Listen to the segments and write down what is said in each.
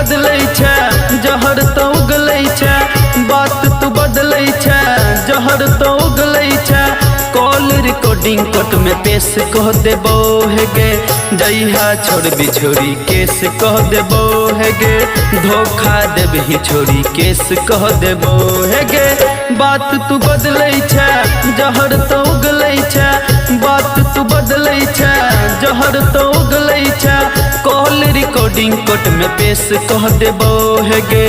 बदलै छै जहर तो उगलै छै, बात तू बदलै छै जहर तो उगलै छै। कॉल रिकॉर्डिंग कोर्ट में पेश कह देबो है गे, जइहा छोड़ बिछोड़ी केस कह देबो है गे, धोखा देबही छोड़ी केस कह देबो है गे। बात तू बदलै छै जहर तो उगलै छै, बात तू बदलै छै जहर तो उगलै छै। कॉल रिकॉर्डिंग कोर्ट में पेश कह देबो है गे,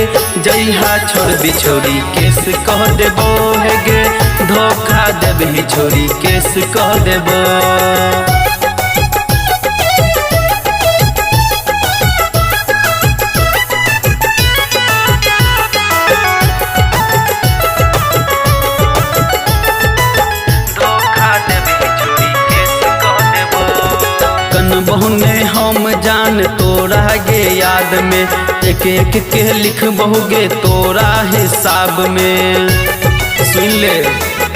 जइहा छोड़ बिछोड़ी केस कह देबो है गे, धोखा देबही छोड़ी केस कह देबो। बहुने हम जान तोरा गे याद में, एक एक के लिख बहुगे तोरा हिसाब में। सुन ले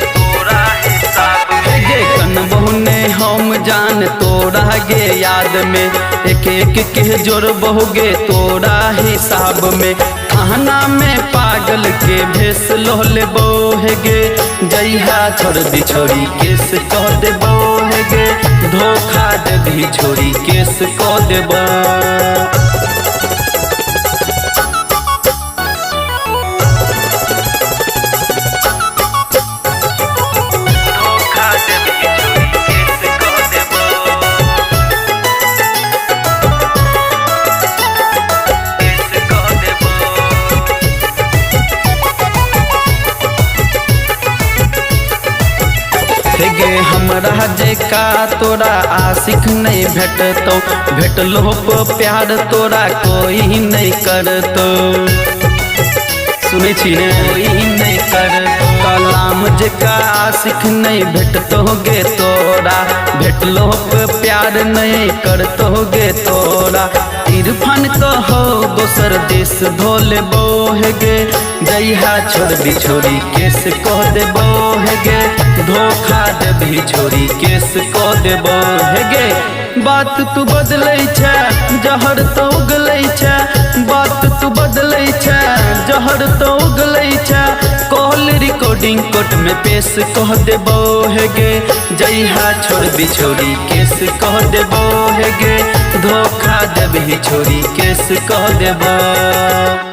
तोरा हिसाब में गे, कन बहुने हम जान तोरा गे याद में, एक एक के जोड़ बहुगे तोरा हिसाब में। खाना में पागल के भेस लो लेबो है गे, जइहा छोड़ बिछोड़ी केस कह देबो है गे, धोखा देबही छोड़ी केस कह देबो। गे हमरा जेका तोरा आशिक नहीं भेटतो, भेटलो प्यार तोरा कोई नहीं करतो। सुने छी ने कोई नहीं करतो, कलाम जेका आशिक नहीं भेटतो गे तोरा, भेटलो प्यार नहीं करतो गे तोरा। इरफान कहो दोसर देश भोले बो है गे, जइहा छोड़ बिछोड़ी केस कह देबो है गे, धोखा देबही छोड़ी केस कह देबो है गे। बात तू बदलै छै जहर तो उगलै छै, बात तू बदलै छै जहर तो उगलै छै। कॉल रिकॉर्डिंग कोर्ट में पेश कह देबो है गे, जइहा छोड़ बिछोड़ी केस कह देबो है गे, धोखा देबही छोड़ी केस कह देबो।